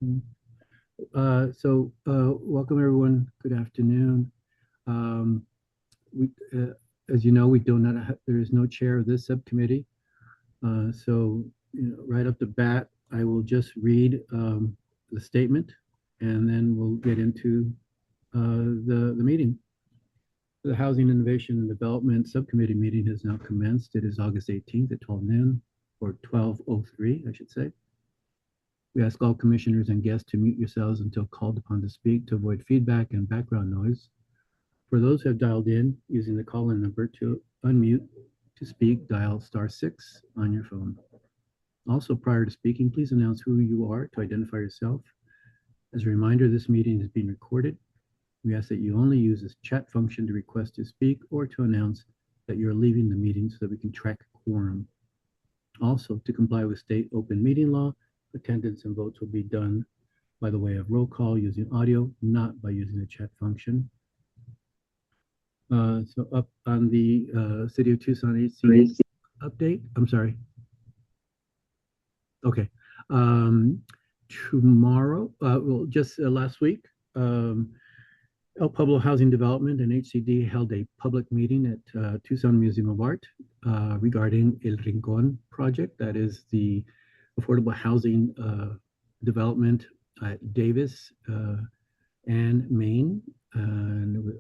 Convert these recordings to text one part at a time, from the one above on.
Welcome everyone. Good afternoon. Um, we, as you know, we do not have, there is no chair of this subcommittee. Right off the bat, I will just read the statement, and then we'll get into the meeting. The Housing Innovation and Development Subcommittee meeting has now commenced. It is August 18th at 12 noon, or 12:03, I should say. We ask all commissioners and guests to mute yourselves until called upon to speak to avoid feedback and background noise. For those who have dialed in using the call-in number to unmute to speak, dial *6 on your phone. Also, prior to speaking, please announce who you are to identify yourself. As a reminder, this meeting is being recorded. We ask that you only use this chat function to request to speak or to announce that you're leaving the meeting so that we can track quorum. Also, to comply with state open meeting law, attendance and votes will be done by the way of roll call using audio, not by using the chat function. So up on the City of Tucson HC update, I'm sorry. Okay. Tomorrow, just last week, El Pueblo Housing Development and HCD held a public meeting at Tucson Museum of Art regarding El Rincon project. That is the affordable housing development at Davis and Maine. And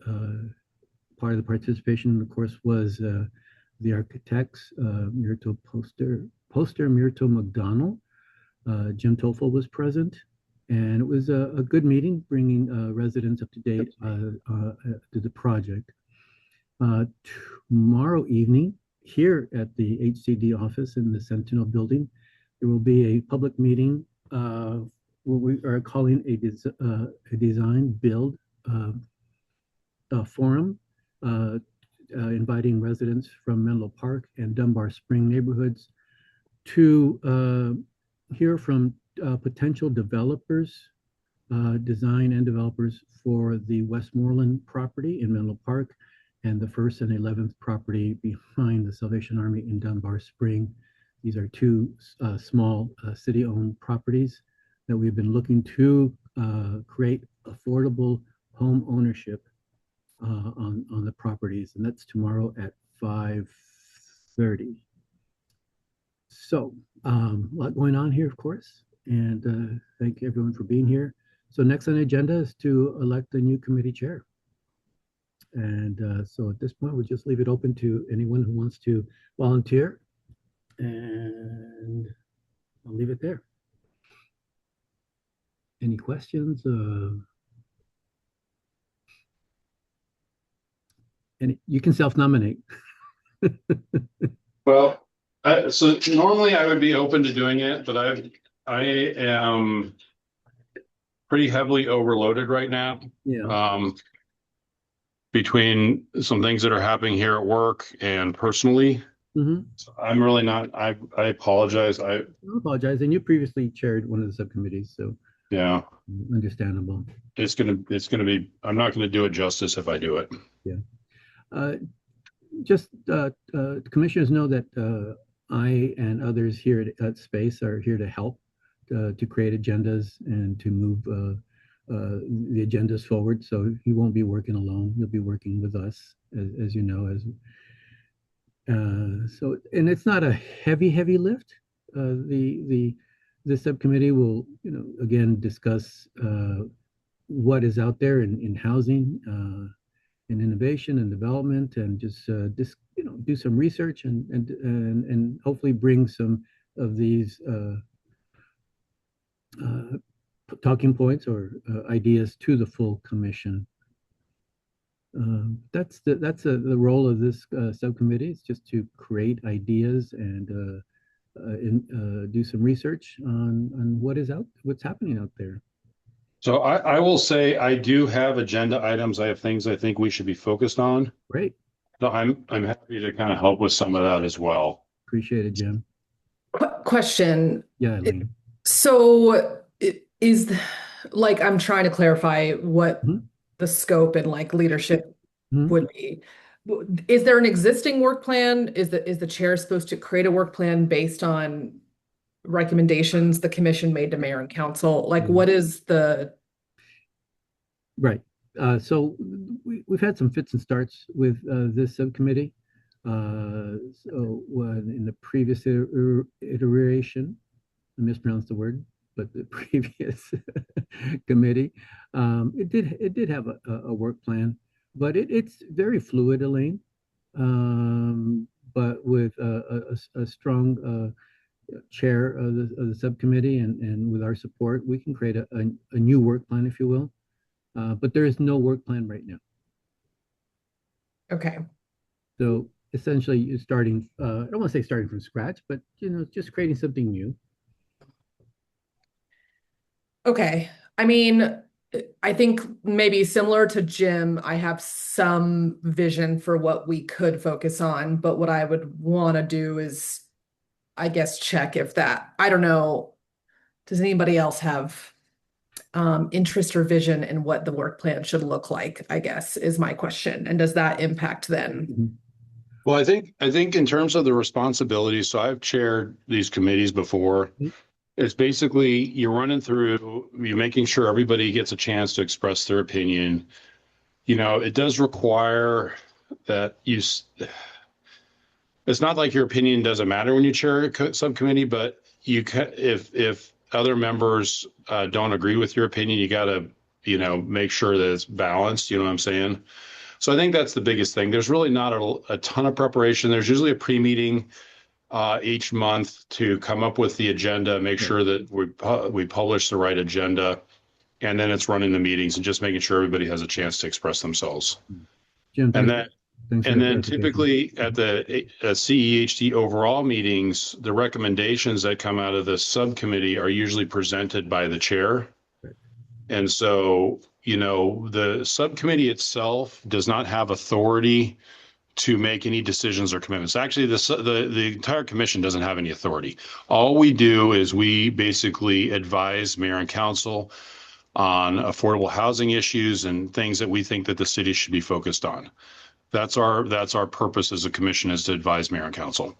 part of the participation, of course, was the architects, Myrtle Poster, Myrtle McDonald. Jim Toffel was present. And it was a good meeting, bringing residents up to date to the project. Tomorrow evening, here at the HCD office in the Sentinel building, there will be a public meeting what we are calling a design build forum, inviting residents from Menlo Park and Dunbar Spring neighborhoods to hear from potential developers, design and developers for the Westmoreland property in Menlo Park and the 1st and 11th property behind the Salvation Army in Dunbar Spring. These are two small city-owned properties that we've been looking to create affordable home ownership on the properties, and that's tomorrow at 5:30. So a lot going on here, of course, and thank everyone for being here. So next on the agenda is to elect a new committee chair. And so at this point, we'll just leave it open to anyone who wants to volunteer, and I'll leave it there. Any questions? And you can self-nominate. Well, so normally I would be open to doing it, but I am pretty heavily overloaded right now. Yeah. Between some things that are happening here at work and personally. Mm-hmm. So I'm really not. I apologize. I apologize. And you previously chaired one of the subcommittees, so yeah, understandable. It's gonna be. I'm not gonna do it justice if I do it. Yeah. Just commissioners know that I and others here at Space are here to help to create agendas and to move the agendas forward. So you won't be working alone. You'll be working with us, as you know. And it's not a heavy lift. The subcommittee will, again discuss what is out there in housing, in innovation and development, and just do some research and hopefully bring some of these talking points or ideas to the full commission. That's the role of this subcommittee. It's just to create ideas and do some research on what's happening out there. So I will say I do have agenda items. I have things I think we should be focused on. Great. So I'm happy to kind of help with some of that as well. Appreciate it, Jim. Question. Yeah, Eileen. So I'm trying to clarify what the scope and leadership would be. Is there an existing work plan? Is the chair supposed to create a work plan based on recommendations the commission made to mayor and council? Like, Mhm. what is the, Right. So we've had some fits and starts with this subcommittee. So in the previous iteration, I mispronounced the word, but the previous committee, it did have a work plan, but it's very fluid, Elaine. But with a strong chair of the subcommittee and with our support, we can create a new work plan, if you will. But there is no work plan right now. okay. So essentially, you're starting, I don't want to say starting from scratch, but just creating something new. Okay. I mean, I think maybe similar to Jim, I have some vision for what we could focus on, but what I would want to do is, I guess, check if that, I don't know, does anybody else have interest or vision in what the work plan should look like, I guess, is my question. And does that impact then? Mhm. Well, I think in terms of the responsibilities, so I've chaired these committees before. It's basically you're running through, you're making sure everybody gets a chance to express their opinion. It does require that it's not like your opinion doesn't matter when you chair a subcommittee, but if other members don't agree with your opinion, you got to, make sure that it's balanced. You know what I'm saying? So I think that's the biggest thing. There's really not a ton of preparation. There's usually a pre-meeting each month to come up with the agenda, make sure that we publish the right agenda, and then it's running the meetings and just making sure everybody has a chance to express themselves. Jim, And thanks, then thanks for and the then clarification. typically at the CEHD overall meetings, the recommendations that come out of the subcommittee are usually presented by the chair. Right. And so, the subcommittee itself does not have authority to make any decisions or commitments. Actually, the entire commission doesn't have any authority. All we do is we basically advise mayor and council on affordable housing issues and things that we think that the city should be focused on. That's our purpose as a commission, is to advise mayor and council.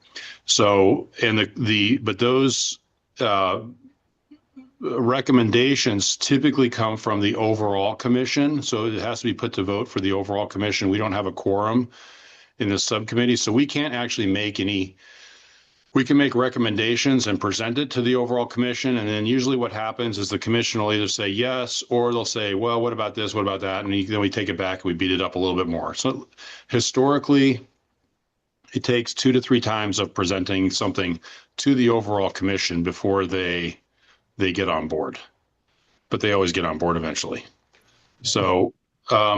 So, and but those recommendations typically come from the overall commission. So it has to be put to vote for the overall commission. We don't have a quorum in the subcommittee, so we can't actually we can make recommendations and present it to the overall commission. And then usually what happens is the commission will either say yes, or they'll say, well, what about this? What about that? And then we take it back and we beat it up a little bit more. So historically, it takes 2 to 3 times of presenting something to the overall commission before they get on board, but they always get on board eventually. So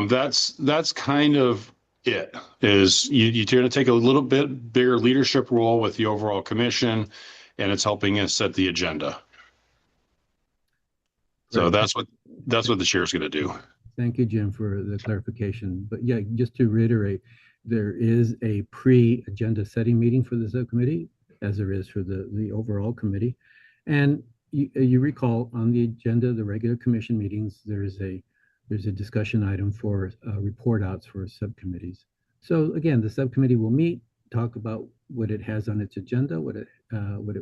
that's kind of it. Is you're going to take a little bit bigger leadership role with the overall commission, and it's helping us set the agenda. So Right. that's what the chair is going to do. Thank you, Jim, for the clarification. But yeah, just to reiterate, there is a pre-agenda setting meeting for the subcommittee, as there is for the overall committee. And you recall on the agenda, the regular commission meetings, there's a discussion item for report outs for subcommittees. So again, the subcommittee will meet, talk about what it has on its agenda, what it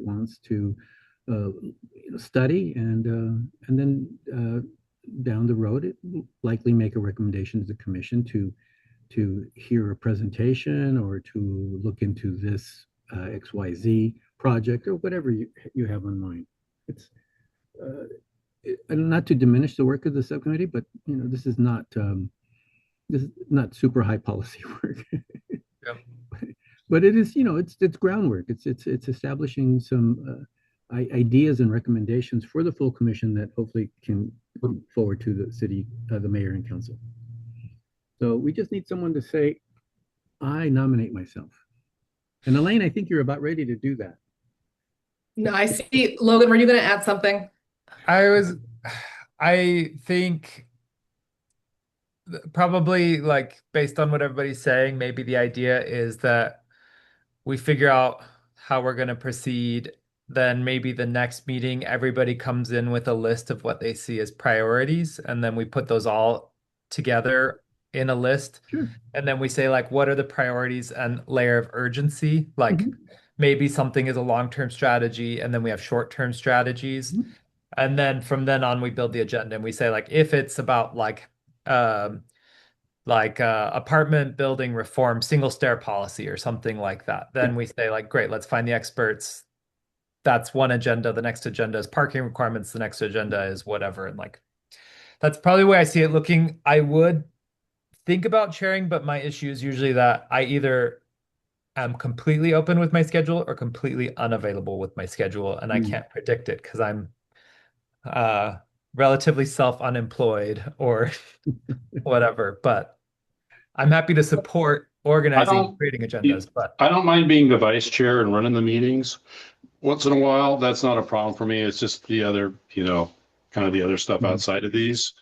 wants to study, and then down the road, it will likely make a recommendation to the commission to hear a presentation or to look into this XYZ project or whatever you have in mind. It's not to diminish the work of the subcommittee, but this is not super high policy work. Yep. But it is, it's groundwork. It's establishing some ideas and recommendations for the full commission that hopefully can put forward to the city, the mayor and council. So we just need someone to say, I nominate myself. And Elaine, I think you're about ready to do that. No, I see. Logan, were you going to add something? I think probably, like, based on what everybody's saying, maybe the idea is that we figure out how we're going to proceed. Then maybe the next meeting, everybody comes in with a list of what they see as priorities, and then we put those all together in a list. Sure. And then we say, like, what are the priorities and layer of urgency? Like, maybe something is a long-term strategy, and then we have short-term strategies. Mhm. And then from then on, we build the agenda and we say, like, if it's about apartment building reform, single stair policy or something like that, then Yeah. we say, like, great, let's find the experts. That's one agenda. The next agenda is parking requirements. The next agenda is whatever. And like, that's probably the way I see it looking. I would think about sharing, but my issue is usually that I either am completely open with my schedule or completely unavailable with my schedule, and I Mm. can't predict it because I'm uh relatively self-unemployed or whatever. But I'm happy to support I organizing, don't, creating agendas. But I don't mind being the vice chair and running the meetings once in a while. That's not a problem for me. It's just the other, kind of the other stuff Mhm. outside of these.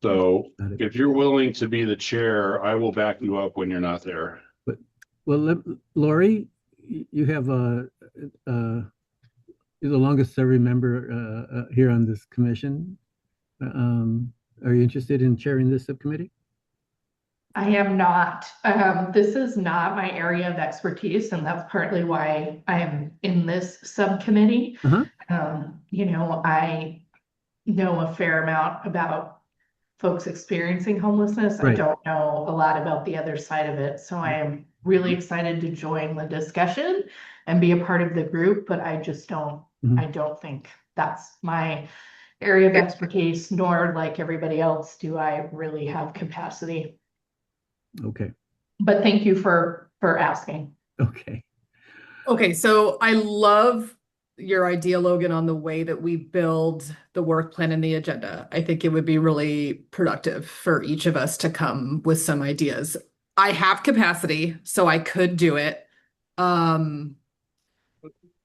So Got it. if you're willing to be the chair, I will back you up when you're not there. But, well, Lori, you have you're the longest serving member here on this commission. Are you interested in chairing this subcommittee? I am not. This is not my area of expertise, and that's partly why I am in this subcommittee. Uh-huh. I know a fair amount about folks experiencing homelessness. I Right. don't know a lot about the other side of it. So I am really excited to join the discussion and be a part of the group, but I just don't, Mhm. I don't think that's my area of expertise, nor like everybody else, do I really have capacity. Okay. But thank you for asking. Okay. Okay, so I love your idea, Logan, on the way that we build the work plan and the agenda. I think it would be really productive for each of us to come with some ideas. I have capacity, so I could do it.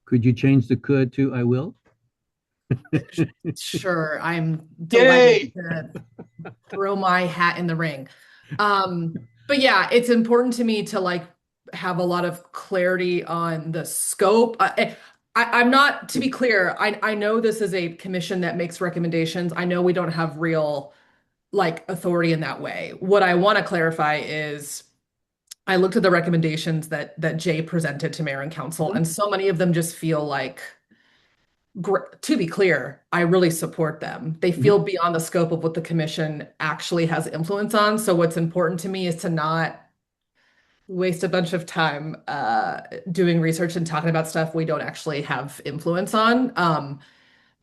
Could you change the could to I will? Sure, I'm Yay! delighted to throw my hat in the ring. But yeah, it's important to me to like have a lot of clarity on the scope. I'm not, to be clear, I know this is a commission that makes recommendations. I know we don't have real like authority in that way. What I want to clarify is I looked at the recommendations that Jay presented to mayor and council, and so many of them just feel like, to be clear, I really support them. They feel beyond the scope of what the commission actually has influence on. So what's important to me is to not waste a bunch of time doing research and talking about stuff we don't actually have influence on.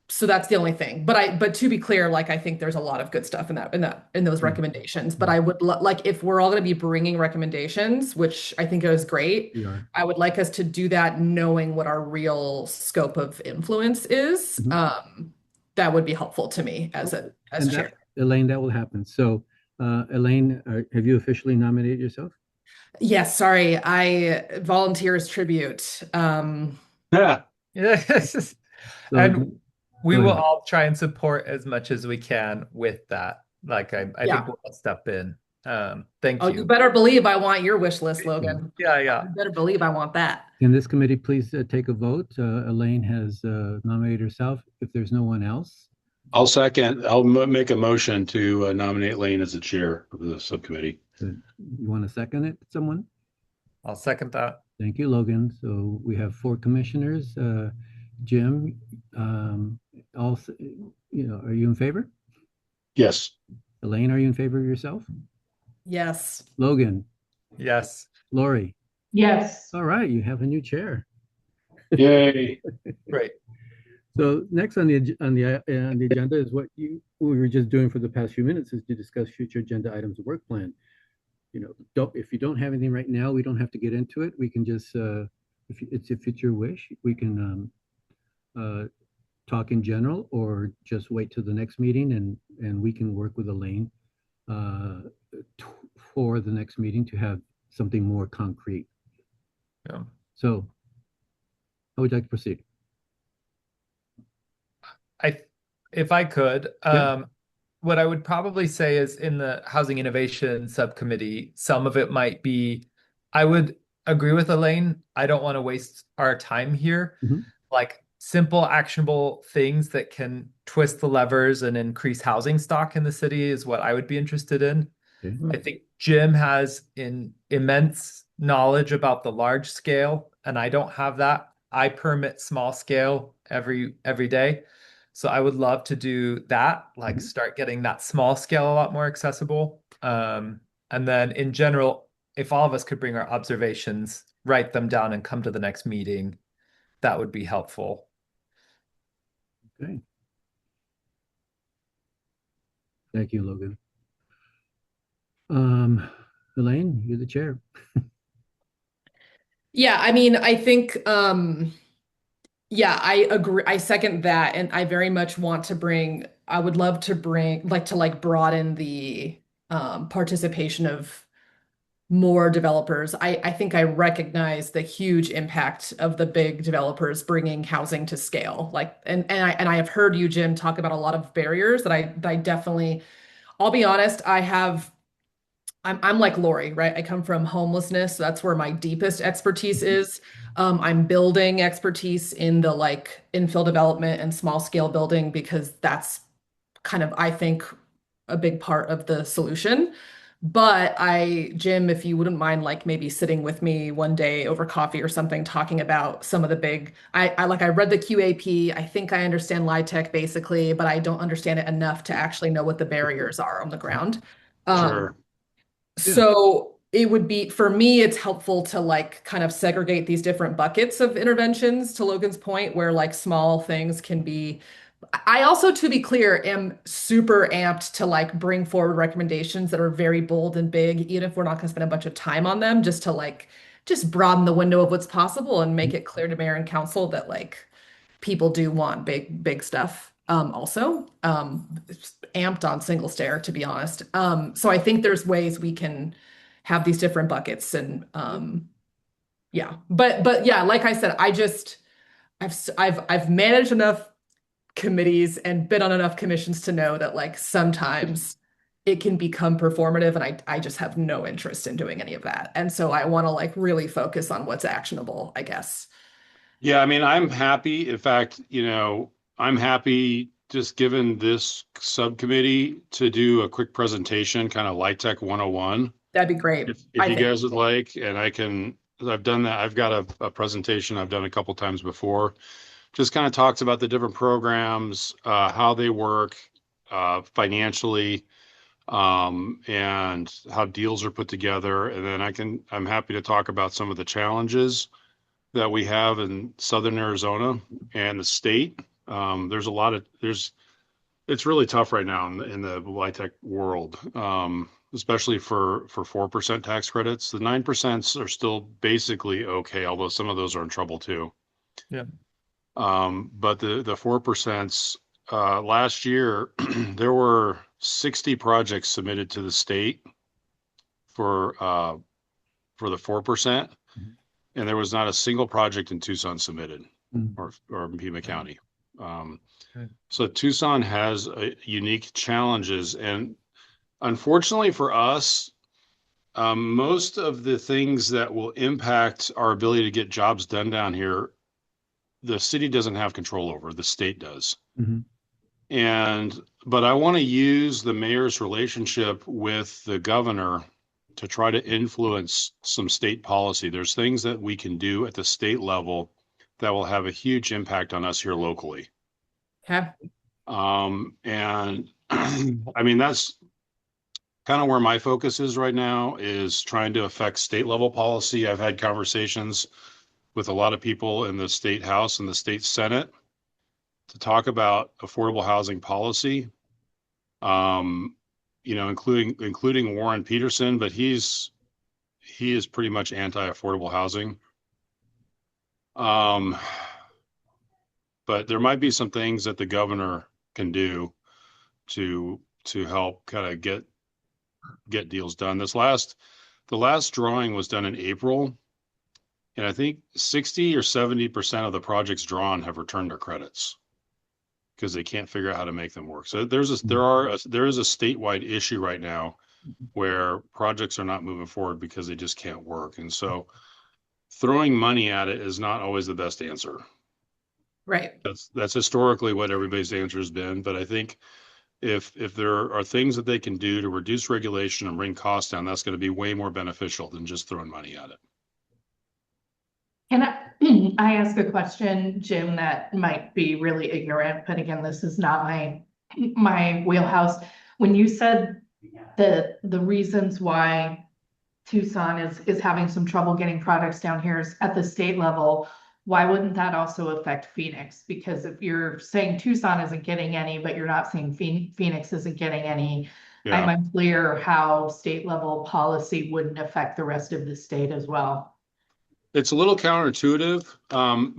So that's the only thing. But to be clear, like I think there's a lot of good stuff in those recommendations. But I would like if we're all going to be bringing recommendations, which I think is great. We are. I would like us to do that knowing what our real scope of influence is. That would be helpful to me as And chair. Elaine, that will happen. So, Elaine, have you officially nominated yourself? Yes, sorry, I volunteer as tribute. Yeah. yes. So, And we go will ahead. all try and support as much as we can with that. Like I Yeah. think we'll step in. Thank Oh, you. you better believe I want your wish list, Logan. Yeah. You better believe I want that. Can this committee please take a vote? Elaine has nominated herself. If there's no one else, I'll second. I'll make a motion to nominate Lane as the chair of the subcommittee. you want to second it, someone? I'll second that. Thank you, Logan. So we have 4 commissioners. Jim, also, are you in favor? Yes. Elaine, are you in favor of yourself? Yes. Logan, Yes. Lori. Yes. All right, you have a new chair. Yay. Great. So next on the agenda is what we were just doing for the past few minutes, is to discuss future agenda items of work plan. If you don't have anything right now, we don't have to get into it. We can just, if it's your wish, we can talk in general, or just wait till the next meeting and we can work with Elaine for the next meeting to have something more concrete. Yeah. So how would you like to proceed? If I could, Yeah. what I would probably say is in the Housing Innovation Subcommittee, some of it might be, I would agree with Elaine. I don't want to waste our time here. Like simple, actionable things that can twist the levers and increase housing stock in the city is what I would be interested in. Okay. I think Jim has immense knowledge about the large scale and I don't have that. I permit small scale every day. So I would love to do that, like start getting that small scale a lot more accessible. And then in general, if all of us could bring our observations, write them down and come to the next meeting, that would be helpful. Okay. Thank you, Logan. Elaine, you're the chair. Yeah, I mean, I think yeah, I agree. I second that, and I very much want to bring, I would love to bring, like, to like broaden the participation of more developers. I think I recognize the huge impact of the big developers bringing housing to scale. Like, and I have heard you, Jim, talk about a lot of barriers that I definitely, I'll be honest, I'm like Lori, right? I come from homelessness. So that's where my deepest expertise is. I'm building expertise in the like infill development and small scale building because that's kind of, I think, a big part of the solution. But Jim, if you wouldn't mind, like maybe sitting with me one day over coffee or something, talking about some of the big, I read the QAP. I think I understand LIHTC basically, but I don't understand it enough to actually know what the barriers are on the ground. Um, Sure. Yeah. so it would be, for me, it's helpful to like kind of segregate these different buckets of interventions to Logan's point, where like small things can be. I also, to be clear, am super amped to like bring forward recommendations that are very bold and big, even if we're not going to spend a bunch of time on them, just to like just broaden the window of what's possible and make it clear to mayor and council that like people do want big stuff. Also, amped on single stair, to be honest. So I think there's ways we can have these different buckets and yeah. But yeah, like I said, I've managed enough committees and been on enough commissions to know that like sometimes it can become performative and I just have no interest in doing any of that. And so I want to like really focus on what's actionable, I guess. Yeah, I mean, I'm happy. In fact, I'm happy just given this subcommittee to do a quick presentation, kind of LIHTC 101. That'd be great, If I you think. guys would like, and I've done that. I've got a presentation I've done a couple times before. Just kind of talks about the different programs, how they work, financially, and how deals are put together. And then I'm happy to talk about some of the challenges that we have in Southern Arizona and the state. It's really tough right now in the LIHTC world, especially for 4% tax credits. The 9% are still basically okay, although some of those are in trouble too. Yeah. But the 4%, last year, there were 60 projects submitted to the state for the 4%, and there was not a single project in Tucson submitted or Pima County. So Tucson has unique challenges, and unfortunately for us, most of the things that will impact our ability to get jobs done down here, the city doesn't have control over, the state does. But I want to use the mayor's relationship with the governor to try to influence some state policy. There's things that we can do at the state level that will have a huge impact on us here locally. Okay. And I mean, that's kind of where my focus is right now, is trying to affect state level policy. I've had conversations with a lot of people in the state house and the state senate to talk about affordable housing policy. Including Warren Peterson, but he is pretty much anti-affordable housing. But there might be some things that the governor can do to help kind of get deals done. The last drawing was done in April, and I think 60 or 70% of the projects drawn have returned their credits because they can't figure out how to make them work. So there is a statewide issue right now where projects are not moving forward because they just can't work. And so throwing money at it is not always the best answer. Right. That's historically what everybody's answer has been. But I think if there are things that they can do to reduce regulation and bring costs down, that's going to be way more beneficial than just throwing money at it. Can I ask a question, Jim, that might be really ignorant, but again, this is not my wheelhouse. When you said the reasons why Tucson is having some trouble getting products down here is at the state level, why wouldn't that also affect Phoenix? Because if you're saying Tucson isn't getting any, but you're not saying Phoenix isn't getting any, I'm Yeah, unclear how state level policy wouldn't affect the rest of the state as well. it's a little counterintuitive,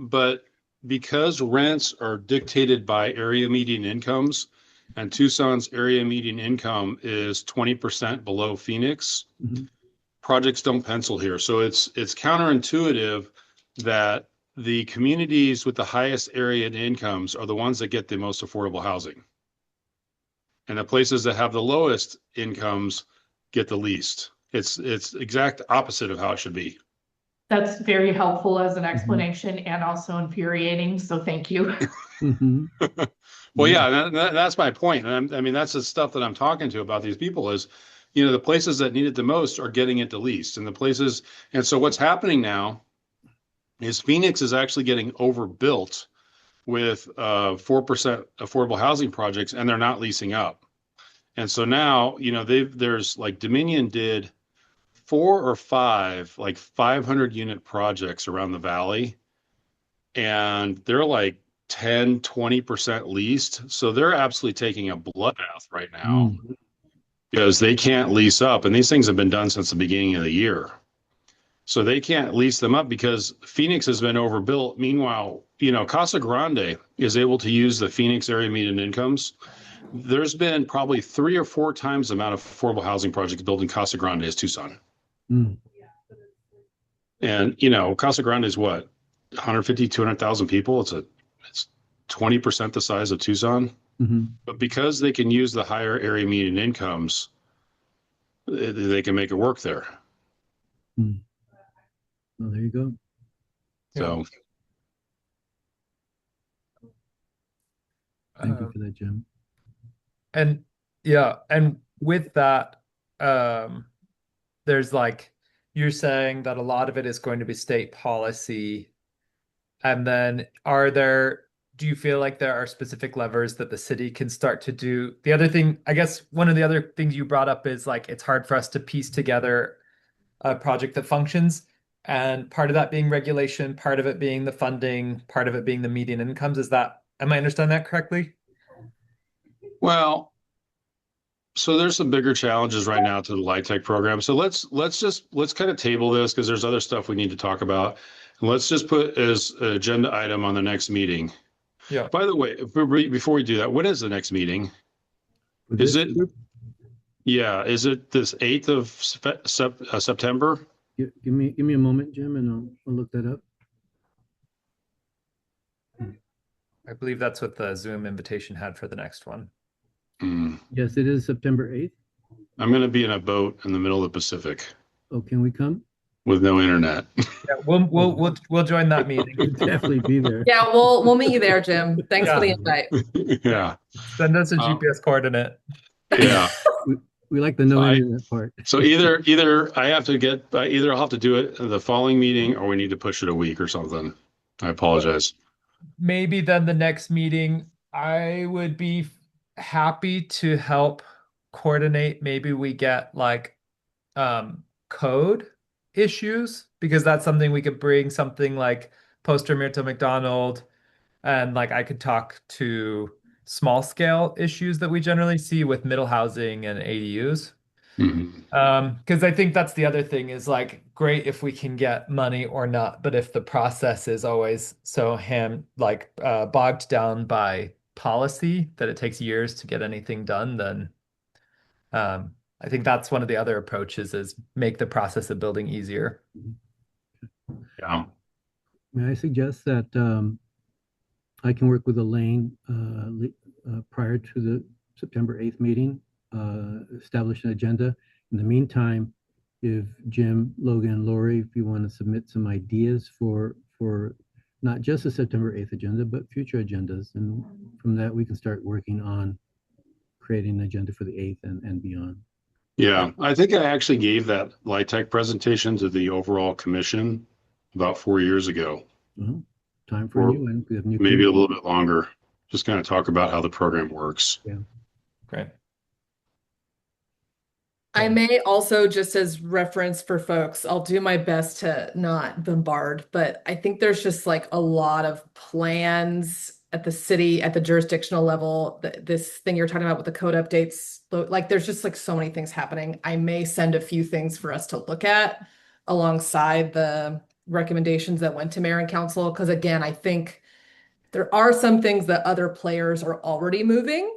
but because rents are dictated by area median incomes, and Tucson's area median income is 20% below Phoenix, Mhm. projects don't pencil here. So it's counterintuitive that the communities with the highest area and incomes are the ones that get the most affordable housing. And the places that have the lowest incomes get the least. It's exact opposite of how it should be. That's very helpful as an explanation and also infuriating, so thank you. Mhm. Well, yeah, that's my point. And I mean, that's the stuff that I'm talking to about these people is, the places that need it the most are getting it the least. And so what's happening now is Phoenix is actually getting overbuilt with 4% affordable housing projects, and they're not leasing up. And so now, there's like Dominion did 4 or 5 like 500 unit projects around the valley, and they're like 10-20% leased. So they're absolutely taking a bloodbath right now Mm. because they can't lease up, and these things have been done since the beginning of the year. So they can't lease them up because Phoenix has been overbuilt. Meanwhile, Casa Grande is able to use the Phoenix area median incomes. There's been probably 3 or 4 times the amount of affordable housing projects built in Casa Grande as Tucson. Mm. And, Casa Grande is what, 150, 200,000 people? It's 20% the size of Tucson. Mhm. But because they can use the higher area median incomes, they can make it work there. Mm. Well, there you go. So, Thank you Um, for that, Jim. and yeah, and with that, um, there's like you're saying that a lot of it is going to be state policy. And then do you feel like there are specific levers that the city can start to do? The other thing, I guess one of the other things you brought up is like it's hard for us to piece together a project that functions. And part of that being regulation, part of it being the funding, part of it being the median incomes. Am I understanding that correctly? well, so there's some bigger challenges right now to the Light Tech program. So let's kind of table this because there's other stuff we need to talk about. And let's just put as an agenda item on the next meeting. Yeah. By the way, before we do that, when is the next meeting? For Is this it, group, is it this 8th of September? give me a moment, Jim, and I'll look that up. I believe that's what the Zoom invitation had for the next one. Yes, it is September 8th. I'm going to be in a boat in the middle of the Pacific Oh, can we come? with no internet. Yeah, we'll join that meeting. We'll definitely be there. Yeah, we'll meet you there, Jim. Thanks for the Yeah. invite. Yeah. Send us a Um, GPS coordinate. Yeah. We like the no So internet part. So either either I'll have to do it the following meeting or we need to push it a week or something. I apologize. Maybe then the next meeting, I would be happy to help coordinate. Maybe we get like code issues because that's something we could bring something like Poster Myrtle McDonald and like I could talk to small scale issues that we generally see with middle housing and ADUs. Mhm. Because I think that's the other thing is like great if we can get money or not, but if the process is always so bogged down by policy that it takes years to get anything done, then I think that's one of the other approaches is make the process of building easier. Yeah. May I suggest that I can work with Elaine prior to the September 8th meeting, establish an agenda. In the meantime, if Jim, Logan, and Lori, if you want to submit some ideas for not just the September 8th agenda, but future agendas, and from that we can start working on creating an agenda for the 8th and beyond. Yeah. I think I actually gave that Light Tech presentation to the overall commission. about 4 years ago, Well, time for a or new one. We have new maybe a committee. little bit longer. Just kind of talk about how the program works. Yeah. Great. I may also, just as reference for folks, I'll do my best to not bombard, but I think there's just like a lot of plans at the city, at the jurisdictional level. This thing you're talking about with the code updates, like there's just like so many things happening. I may send a few things for us to look at alongside the recommendations that went to mayor and council. Because again, I think there are some things that other players are already moving,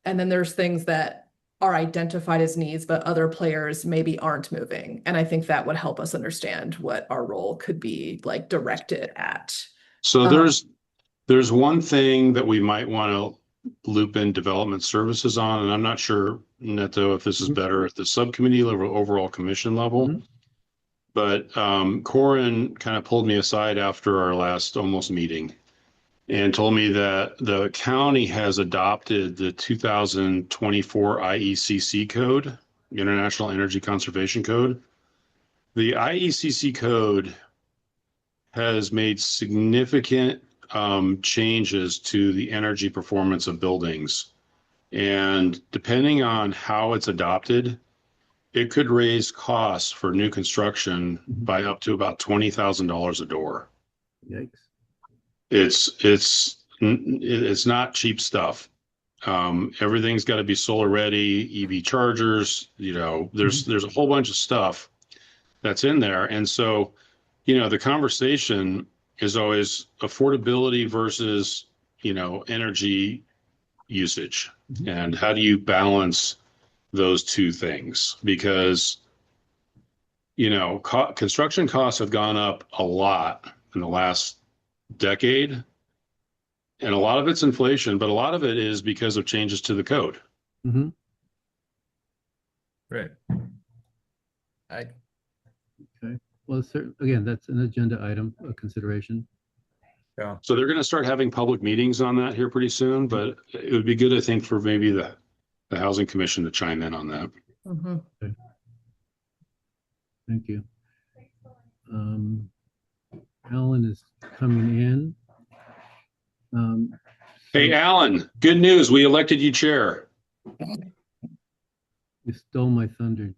and then there's things that are identified as needs, but other players maybe aren't moving. And I think that would help us understand what our role could be like directed at. So Um, there's one thing that we might want to loop in development services on, and I'm not sure, Neto, if this is better at the subcommittee level, overall commission level. Mhm. But Corin kind of pulled me aside after our last almost meeting and told me that the county has adopted the 2024 IECC code, International Energy Conservation Code. The IECC code has made significant changes to the energy performance of buildings. And depending on how it's adopted, it could raise costs for new construction by up to about $20,000 a door. Yikes. It's not cheap stuff. Everything's got to be solar ready, EV chargers, there's a whole bunch of stuff that's in there. And so, the conversation is always affordability versus, energy usage. Mhm. And how do you balance those two things? Because, construction costs have gone up a lot in the last decade. And a lot of it's inflation, but a lot of it is because of changes to the code. Mhm. Right. I Okay. Well, again, that's an agenda item, a consideration. yeah. So they're going to start having public meetings on that here pretty soon, but it would be good, I think, for maybe the Housing Commission to chime in on that. mhm. Thank you. Alan is coming in. Hey, So Alan, good news. We elected you chair. you stole my thunder.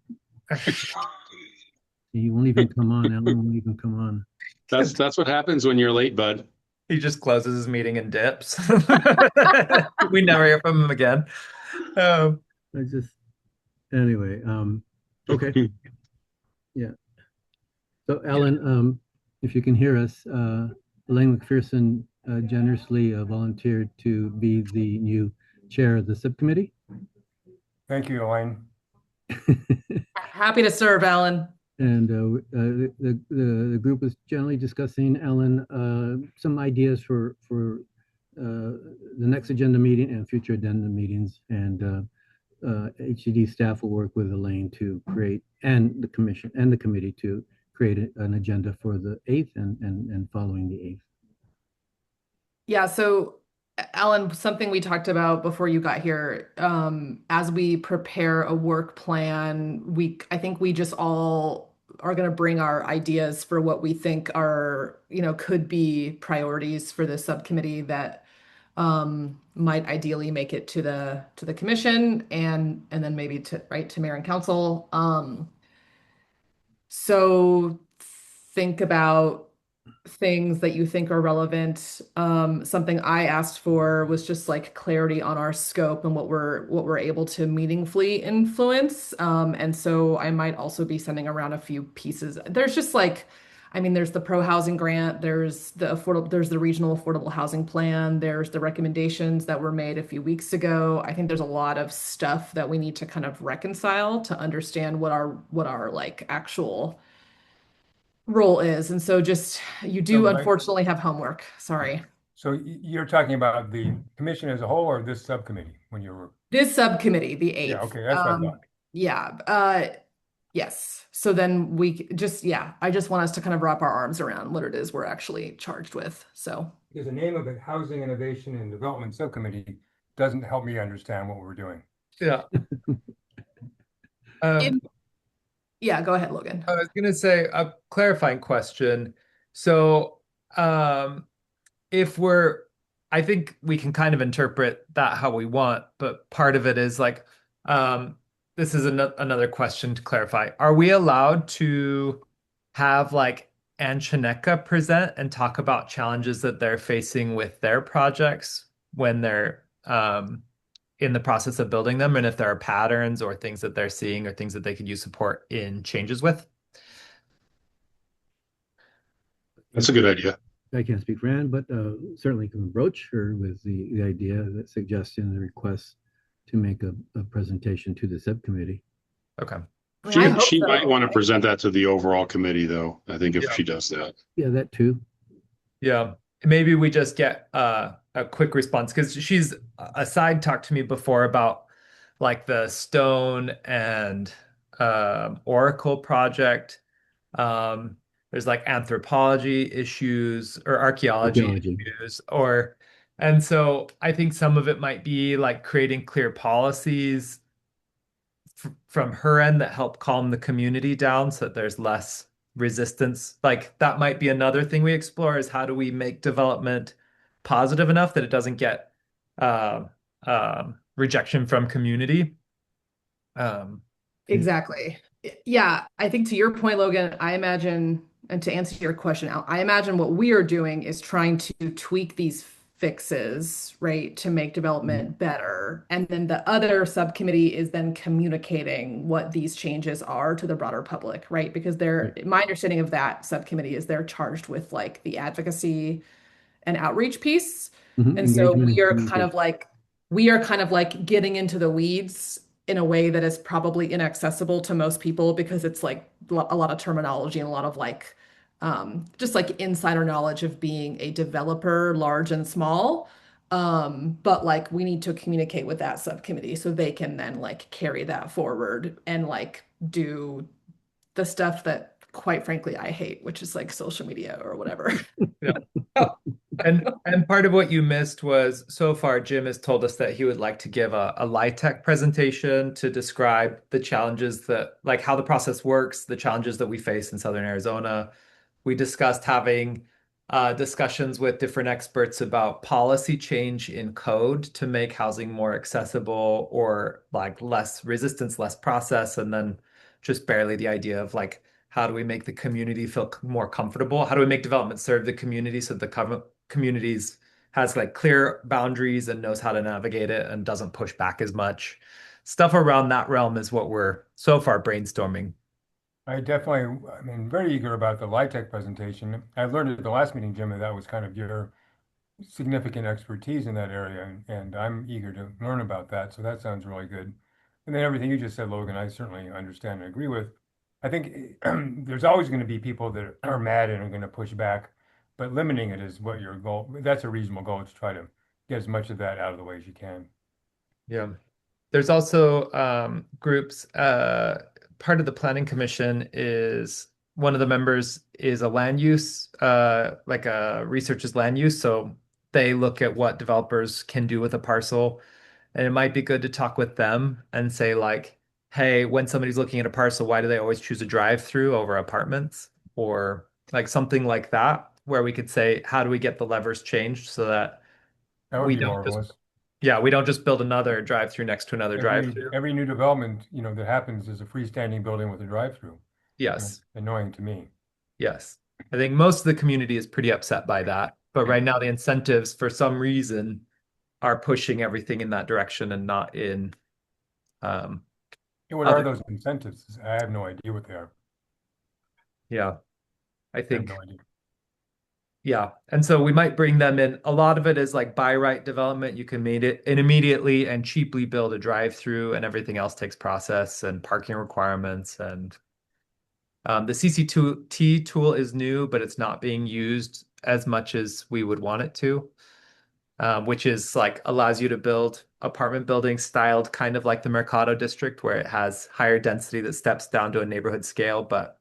He won't even come on. Alan won't even come on. That's what happens when you're late, bud. He just closes his meeting and dips. We never hear from him again. Anyway, okay. Yeah. So Alan, if you can hear us, Elaine McPherson generously volunteered to be the new chair of the subcommittee. Thank you, Elaine. Happy to serve, Alan. And the group was generally discussing, Alan, some ideas for the next agenda meeting and future addenda meetings. And HCD staff will work with Elaine to create, and the commission and the committee to create an agenda for the 8th and following the 8th. Yeah, so Alan, something we talked about before you got here, as we prepare a work plan, I think we just all are going to bring our ideas for what we think are, could be priorities for the subcommittee that might ideally make it to the commission and then maybe to mayor and council. So think about things that you think are relevant. Something I asked for was just like clarity on our scope and what we're able to meaningfully influence. And so I might also be sending around a few pieces. There's just like, there's the pro housing grant, there's the regional affordable housing plan, there's the recommendations that were made a few weeks ago. I think there's a lot of stuff that we need to kind of reconcile to understand what our like actual role is. And so just, you do unfortunately have homework. Sorry. So you're talking about the commission as a whole or this subcommittee when you were? This subcommittee, the 8th. Yeah, okay, that's what I thought. Yeah. Yes. So then I just want us to kind of wrap our arms around what it is we're actually charged with. So. Because the name of it, Housing Innovation and Development Subcommittee, doesn't help me understand what we're doing. Yeah. Yeah, go ahead, Logan. I was going to say a clarifying question. So, if I think we can kind of interpret that how we want, but part of it is like, um, this is another question to clarify. Are we allowed to have like Anchineka present and talk about challenges that they're facing with their projects when they're in the process of building them, and if there are patterns or things that they're seeing or things that they could use support in changes with? That's a good idea. I can't speak for Ann, but certainly can broach her with the idea, that suggestion, the request to make a presentation to the subcommittee. Okay. I mean, I hope She might so. want to present that to the overall committee, though. I think if Yeah. she does that. Yeah, that too. Yeah. Maybe we just get a quick response because she's aside talked to me before about like the Stone and Oracle project. Um, there's like anthropology issues or archaeology Archaeology. issues, and so I think some of it might be like creating clear policies from her end that help calm the community down so that there's less resistance. Like that might be another thing we explore is how do we make development positive enough that it doesn't get uh, rejection from community. Um, Exactly. Yeah, I think to your point, Logan, I imagine, and to answer your question, I imagine what we are doing is trying to tweak these fixes, right, to make development better. And then the other subcommittee is then communicating what these changes are to the broader public, right? Because Right. my understanding of that subcommittee is they're charged with like the advocacy and outreach piece. And so Engagement and communication. we are kind of like getting into the weeds in a way that is probably inaccessible to most people because it's like a lot of terminology and a lot of like just like insider knowledge of being a developer, large and small. But like we need to communicate with that subcommittee so they can then like carry that forward and like do the stuff that quite frankly I hate, which is like social media or whatever. yeah. And part of what you missed was so far, Jim has told us that he would like to give a LIHTC presentation to describe the challenges that, like how the process works, the challenges that we face in Southern Arizona. We discussed having discussions with different experts about policy change in code to make housing more accessible or like less resistance, less process, and then just barely the idea of like how do we make the community feel more comfortable? How do we make development serve the community so the communities has like clear boundaries and knows how to navigate it and doesn't push back as much? Stuff around that realm is what we're so far brainstorming. I mean, very eager about the LIHTC presentation. I learned at the last meeting, Jim, that was kind of your significant expertise in that area, and I'm eager to learn about that. So that sounds really good. And then everything you just said, Logan, I certainly understand and agree with. I think there's always going to be people that are mad and are going to push back, but limiting it is what your goal. That's a reasonable goal to try to get as much of that out of the way as you can. Yeah. There's also groups. Part of the planning commission is one of the members is a land use, like a researches land use. So they look at what developers can do with a parcel. And it might be good to talk with them and say, like, hey, when somebody's looking at a parcel, why do they always choose a drive-through over apartments? Or like something like that, where we could say, how do we get the levers changed so that That would we be don't just marvelous. yeah, we don't just build another drive-through next to another drive-through. Every new development, that happens is a freestanding building with a drive-through. Yes, Annoying to me. yes. I think most of the community is pretty upset by that. But right now, the incentives, for some reason, are pushing everything in that direction and not in um, And what are other. those incentives? I have no idea what they are. Yeah, I I have think, no idea. yeah. And so we might bring them in. A lot of it is like by right development. You can make it and immediately and cheaply build a drive-through, and everything else takes process and parking requirements and the CC2T tool is new, but it's not being used as much as we would want it to, which is like allows you to build apartment buildings styled kind of like the Mercado district, where it has higher density that steps down to a neighborhood scale. But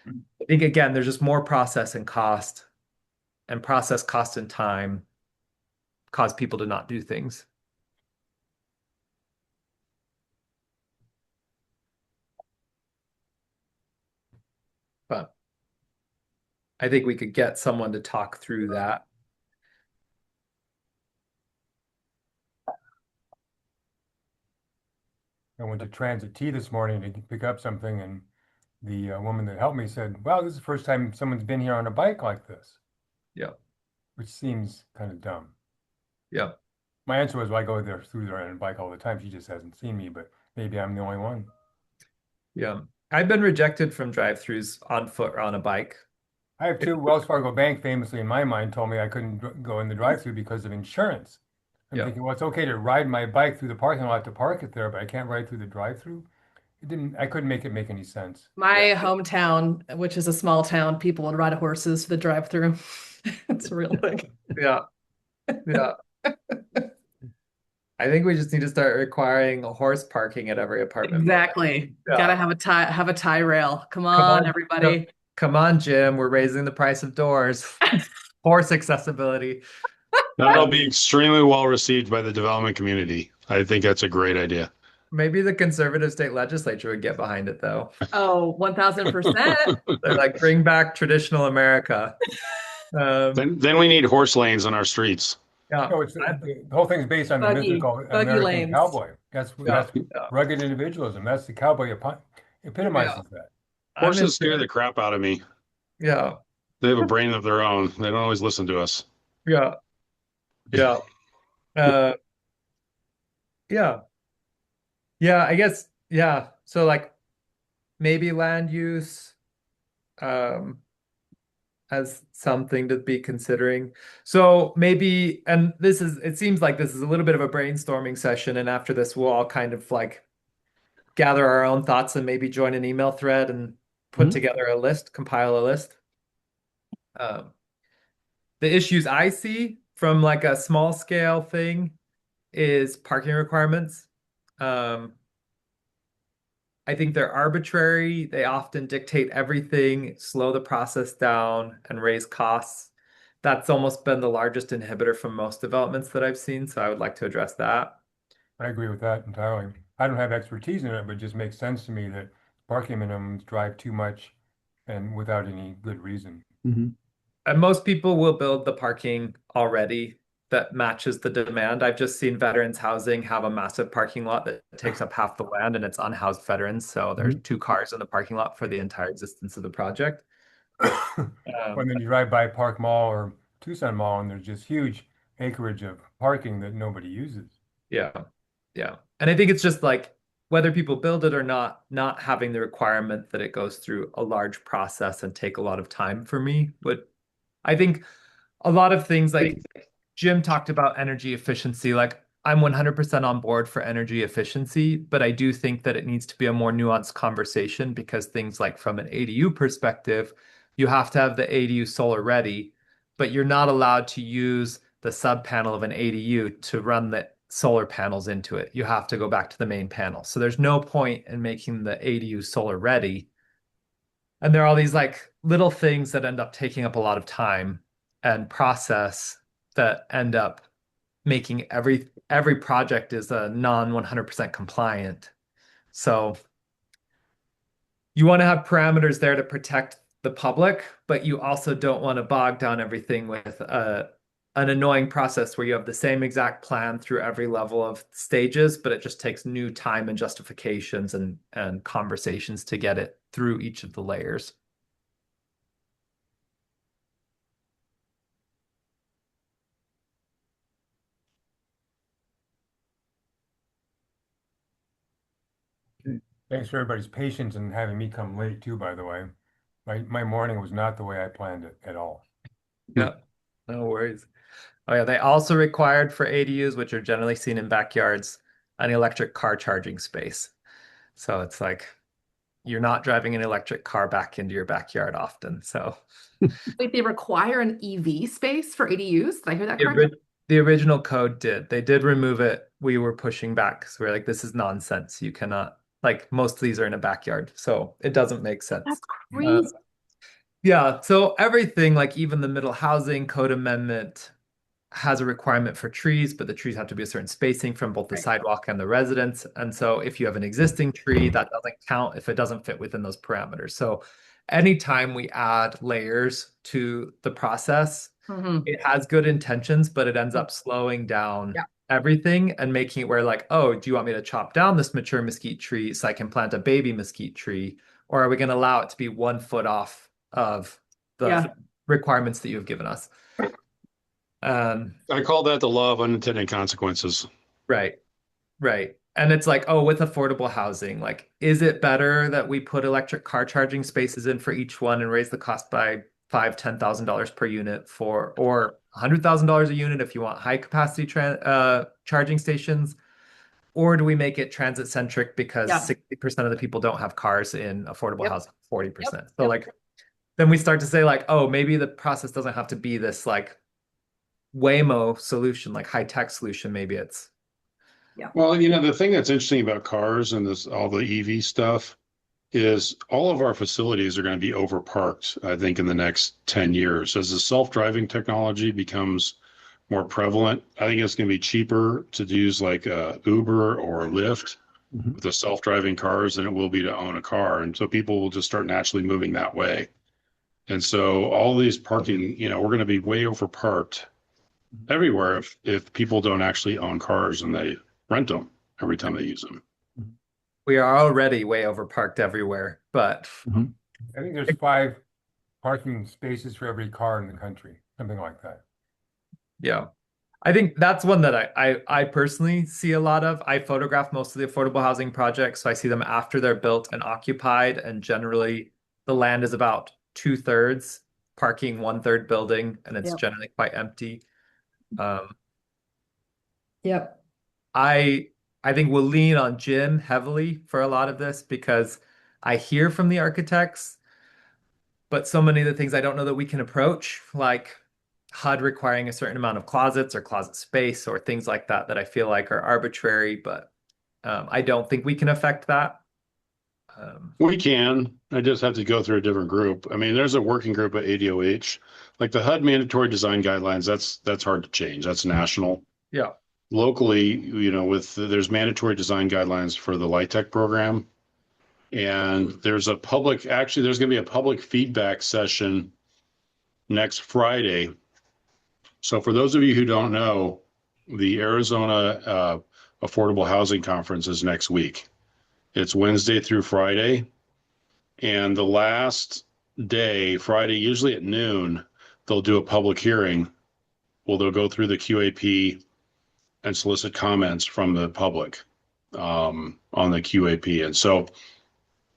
I think again, there's just more process and cost, and process, cost, and time cause people to not do things. But I think we could get someone to talk through that. I went to Transit T this morning to pick up something, and the woman that helped me said, "Well, this is the first time someone's been here on a bike like this," Yeah. which seems kind of dumb. Yeah. My answer was, "Well, I go there through there on a bike all the time. She just hasn't seen me, but maybe I'm the only one." Yeah. I've been rejected from drive-throughs on foot or on a bike. I have two. Wells Fargo Bank famously, in my mind, told me I couldn't go in the drive-through because of insurance. I'm Yeah. thinking, well, it's okay to ride my bike through the parking lot to park it there, but I can't ride through the drive-through. I couldn't make it make any sense. My hometown, which is a small town, people would ride horses to the drive-through. It's a real thing. Yeah. Yeah. I think we just need to start requiring a horse parking at every apartment building. Exactly. Yeah. Gotta have a tie rail. Come Come on, on, everybody. Come on, Jim. We're raising the price of doors. Horse accessibility. That'll be extremely well received by the development community. I think that's a great idea. Maybe the conservative state legislature would get behind it, though. Oh, 1000%. They're like, bring back traditional America. Then we need horse lanes on our streets. Yeah. No, the whole thing's based on the Buggy mythical American lanes. cowboy. That's Yeah. rugged individualism. That's the cowboy epitomizes that. Horses scare the crap out of me. Yeah. They have a brain of their own. They don't always listen to us. Yeah. Yeah. Yeah. Yeah, I guess, yeah. So like maybe land use as something to be considering. So maybe, and it seems like this is a little bit of a brainstorming session, and after this we'll all kind of like gather our own thoughts and maybe join an email thread and put together a list, compile a list. The issues I see from like a small scale thing is parking requirements. I think they're arbitrary. They often dictate everything, slow the process down, and raise costs. That's almost been the largest inhibitor from most developments that I've seen, so I would like to address that. I agree with that entirely. I don't have expertise in it, but it just makes sense to me that parking minimums drive too much and without any good reason. And most people will build the parking already that matches the demand. I've just seen veterans housing have a massive parking lot that takes up half the land, and it's unhoused veterans. So there's 2 cars in the parking lot for the entire existence of the project. When then you drive by Park Mall or Tucson Mall, and there's just huge acreage of parking that nobody uses. Yeah. Yeah. And I think it's just like whether people build it or not having the requirement that it goes through a large process and take a lot of time for me I think a lot of things like Jim talked about energy efficiency. Like I'm 100% on board for energy efficiency, but I do think that it needs to be a more nuanced conversation because things like from an ADU perspective, you have to have the ADU solar ready, but you're not allowed to use the sub panel of an ADU to run the solar panels into it. You have to go back to the main panel. So there's no point in making the ADU solar ready. And there are all these like little things that end up taking up a lot of time and process that end up making every project is a non 100% compliant. So you want to have parameters there to protect the public, but you also don't want to bog down everything with an annoying process where you have the same exact plan through every level of stages, but it just takes new time and justifications and conversations to get it through each of the layers. Thanks for everybody's patience and having me come late too, by the way. My morning was not the way I planned it at all. Yeah, no worries. Oh yeah, they also required for ADUs, which are generally seen in backyards, an electric car charging space. So it's like you're not driving an electric car back into your backyard often. So Wait, they require an EV space for ADUs? Did I hear that correctly? the original code did. They did remove it. We were pushing back because we're like, this is nonsense. You cannot, like most of these are in a backyard. So it doesn't make sense. That's crazy. Yeah. So everything, like even the middle housing code amendment, has a requirement for trees, but the trees have to be a certain spacing from both the Right. sidewalk and the residents. And so if you have an existing tree, that doesn't count if it doesn't fit within those parameters. So anytime we add layers to the process, Mhm. it has good intentions, but it ends up slowing down Yeah. everything and making it where like, oh, do you want me to chop down this mature mesquite tree so I can plant a baby mesquite tree? Or are we going to allow it to be 1 foot off of the Yeah. requirements that you've given us? I call that the law of unintended consequences. Right, right. And it's like, oh, with affordable housing, like, is it better that we put electric car charging spaces in for each one and raise the cost by $10,000 per unit or $100,000 a unit if you want high capacity charging stations? Or do we make it transit centric because Yeah. 60% of the people don't have cars in affordable Yep. housing, 40%. Yep. So Yep. like, then we start to say like, oh, maybe the process doesn't have to be this like Waymo solution, like high tech solution. Maybe it's Well, the thing that's interesting about cars and all the EV stuff is all of our facilities are going to be overparked, I think, in the next 10 years. As the self-driving technology becomes more prevalent, I think it's going to be cheaper to use like Uber or Lyft Mhm. with the self-driving cars than it will be to own a car. And so people will just start naturally moving that way. And so all these parking, we're going to be way overparked everywhere if people don't actually own cars and they rent them every time they use them. we are already way overparked everywhere, but Mhm. I think there's 5 parking spaces for every car in the country, something like that. yeah. I think that's one that I personally see a lot of. I photograph most of the affordable housing projects, so I see them after they're built and occupied, and generally the land is about 2/3 parking, 1/3 building, and it's Yep. generally quite empty. Yep. I think we'll lean on Jim heavily for a lot of this because I hear from the architects, but so many of the things I don't know that we can approach, like HUD requiring a certain amount of closets or closet space or things like that, that I feel like are arbitrary, but I don't think we can affect that. We can. I just have to go through a different group. I mean, there's a working group at ADOH, like the HUD mandatory design guidelines. That's hard to change. That's national. Yeah. Locally, there's mandatory design guidelines for the LIHTC program, and there's going to be a public feedback session next Friday. So for those of you who don't know, the Arizona Affordable Housing Conference is next week. It's Wednesday through Friday. And the last day, Friday, usually at noon, they'll do a public hearing. Well, they'll go through the QAP and solicit comments from the public on the QAP. And so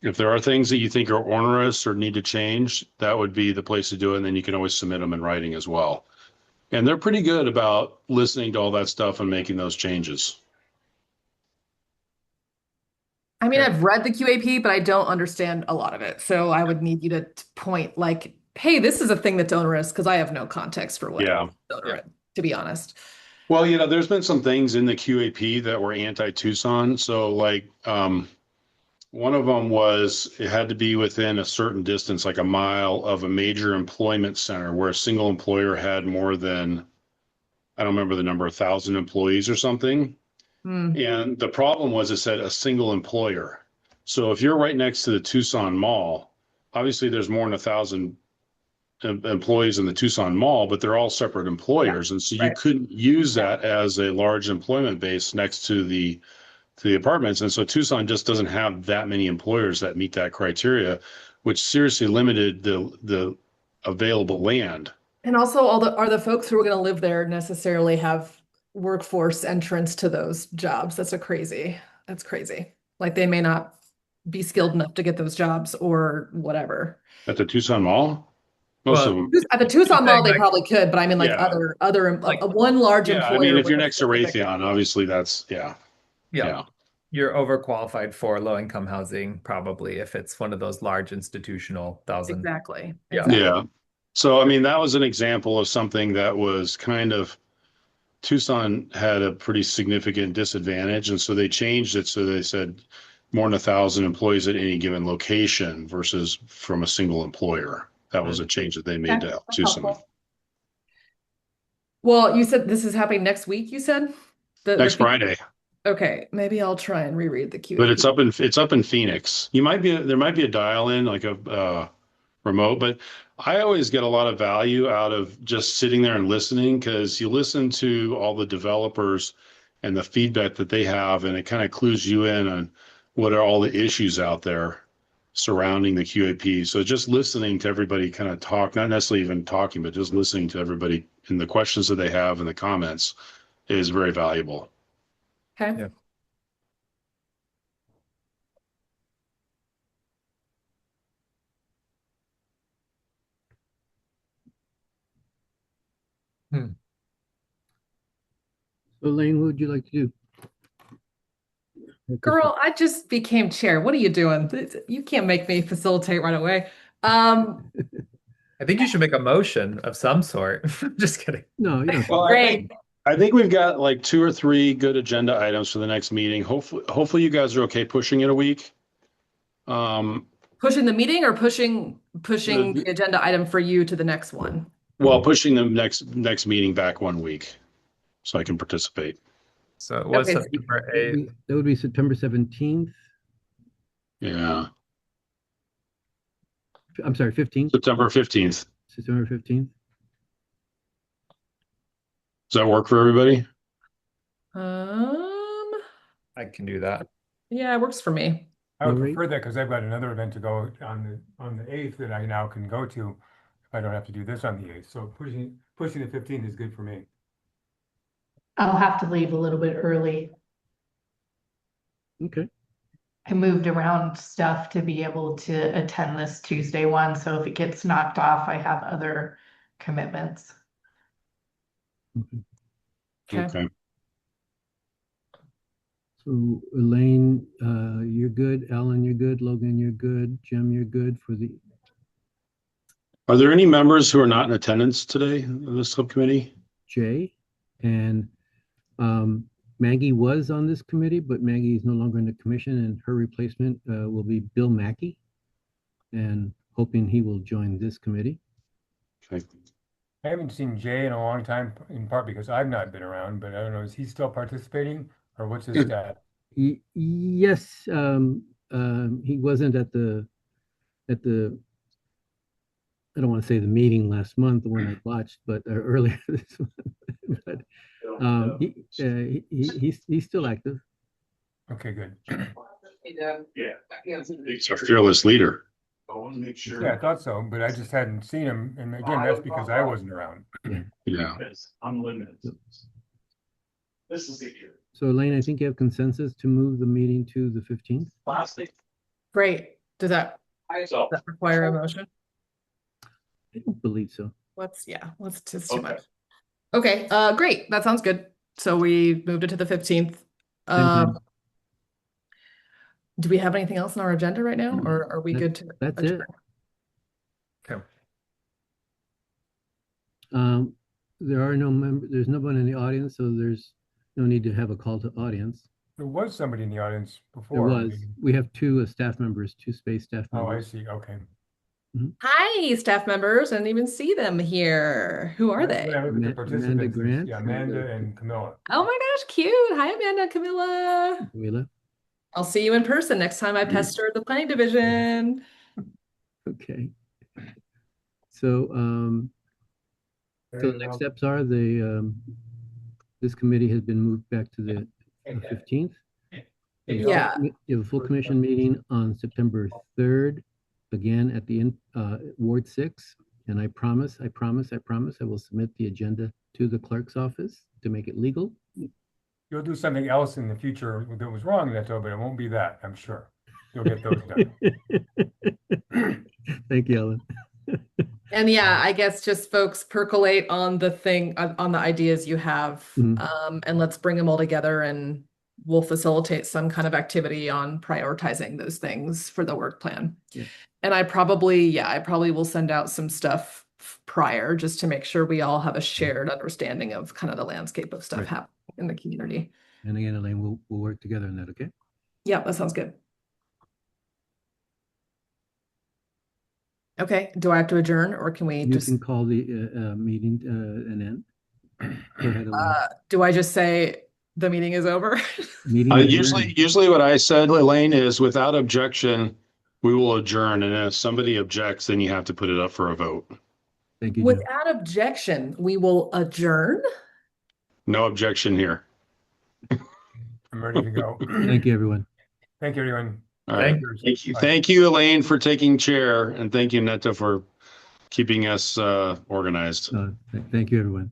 if there are things that you think are onerous or need to change, that would be the place to do it. And then you can always submit them in writing as well. And they're pretty good about listening to all that stuff and making those changes. I mean, I've read the QAP, but I don't understand a lot of it. So I would need you to point like, hey, this is a thing that's onerous, because I have no context for what Yeah. is onerous, to be honest. Well, there's been some things in the QAP that were anti-Tucson. So like one of them was it had to be within a certain distance, like a mile of a major employment center where a single employer had more than, I don't remember the number, 1,000 employees or something. And the problem was it said a single employer. So if you're right next to the Tucson Mall, obviously there's more than 1,000 employees in the Tucson Mall, but they're all separate employers. And so you couldn't use that as a large employment base next to the apartments. And so Tucson just doesn't have that many employers that meet that criteria, which seriously limited the available land. And also, are the folks who are going to live there necessarily have workforce entrance to those jobs? That's crazy. Like they may not be skilled enough to get those jobs or whatever. At the Tucson Mall? Most of them. At the Tucson Mall, they probably could, but I mean, like Yeah. other Like- one large Yeah, employer. I mean, if with you're a next to specific- Raytheon, obviously that's, Yeah. yeah. You're overqualified for low-income housing, probably, if it's one of those large institutional 1,000. Exactly. Yeah. Exactly. Yeah. So, I mean, that was an example of something that was kind of, Tucson had a pretty significant disadvantage. And so they changed it. So they said more than 1,000 employees at any given location versus from a single employer. That was a change that they made to help That's Tucson. helpful. Well, you said this is happening next week, you said? Next Friday, Okay, maybe I'll try and reread the but QAP. it's up in Phoenix. There might be a dial in like a remote, but I always get a lot of value out of just sitting there and listening because you listen to all the developers and the feedback that they have, and it kind of clues you in on what are all the issues out there surrounding the QAP. So just listening to everybody kind of talk, not necessarily even talking, but just listening to everybody and the questions that they have and the comments is very valuable. Okay. Yeah. Hmm. So Elaine, what would you like to do? Girl, I just became chair. What are you doing? You can't make me facilitate right away. Um, I think you should make a motion of some sort. Just kidding. No, you don't. Well, great. I think we've got like 2 or 3 good agenda items for the next meeting. Hopefully you guys are okay pushing it a week. Pushing the meeting or pushing The- the agenda item for you to the next one? Well, pushing the next meeting back 1 week so I can participate. So it was Okay. September 8th. That would be September 17th. Yeah, I'm sorry, 15th, September 15th. September 15th. Does that work for everybody? Um, I can do that. yeah, it works for me. I would All right. prefer that because I've got another event to go on the 8th that I now can go to if I don't have to do this on the 8th. So pushing the 15th is good for me. I'll have to leave a little bit early. Okay. I moved around stuff to be able to attend this Tuesday one, so if it gets knocked off, I have other commitments. Okay. Okay. So Elaine, you're good. Alan, you're good. Logan, you're good. Jim, you're good for the, Are there any members who are not in attendance today of the subcommittee? J. And Maggie was on this committee, but Maggie is no longer in the commission, and her replacement will be Bill Mackey. And hoping he will join this committee. Okay. I haven't seen Jay in a long time, in part because I've not been around, but I don't know, is he still participating or what's his stat? Yes, he wasn't at the, I don't want to say the meeting last month, the one I watched, but earlier this month. But he's still active. Okay, good. He's our fearless leader. Yeah, I thought so, but I just hadn't seen him. And again, that's because I wasn't around. Yeah. So Elaine, I think you have consensus to move the meeting to the 15th. Great. Does that require a motion? I don't believe so. Let's just too much. Okay, great. That sounds good. So we moved it to the 15th. time. Do we have anything else on our agenda right now, or are we good to That's it. adjourn? Okay. There are no members, there's no one in the audience, so there's no need to have a call to audience. There was somebody in the audience There before. was, maybe. we have 2 staff members, 2 space staff Oh, I members. see. Okay. Hi, staff members. I didn't even see them here. Who are That's they? when I look at the Amanda participants, it's- Grant. yeah, Amanda and Camilla. Oh my gosh, cute. Hi, Amanda, Camilla. Camila. I'll see you in person next time I pester the planning division. Okay. So, so the next steps are this committee has been moved back to the 15th. Yeah. You have a full commission meeting on September 3rd, again at the Ward 6. And I promise, I will submit the agenda to the clerk's office to make it legal. You'll do something else in the future that was wrong, that's all, but it won't be that, I'm sure. You'll get those done. Thank you, Ellen. And yeah, I guess just folks percolate on the thing, on the ideas you have, Mhm. and let's bring them all together and we'll facilitate some kind of activity on prioritizing those things for the work plan. Yeah. And I probably will send out some stuff prior just to make sure we all have a shared understanding of kind of the landscape of stuff Right. happening in the community. And again, Elaine, we'll work together on that, okay? Yeah, that sounds good. Okay, do I have to adjourn or can we You just? can call the meeting an end. Go ahead, Elaine. Do I just say the meeting is over? Meeting adjourned. Usually what I said, Elaine, is without objection, we will adjourn. And if somebody objects, then you have to put it up for a vote. Thank you, Jim. Without objection, we will adjourn. No objection here. I'm ready to go. Thank you, everyone. Thank you, everyone. All right. Thank you. Bye. Thank you, Elaine, for taking chair, and thank you, Netta, for keeping us organized. Thank you, everyone.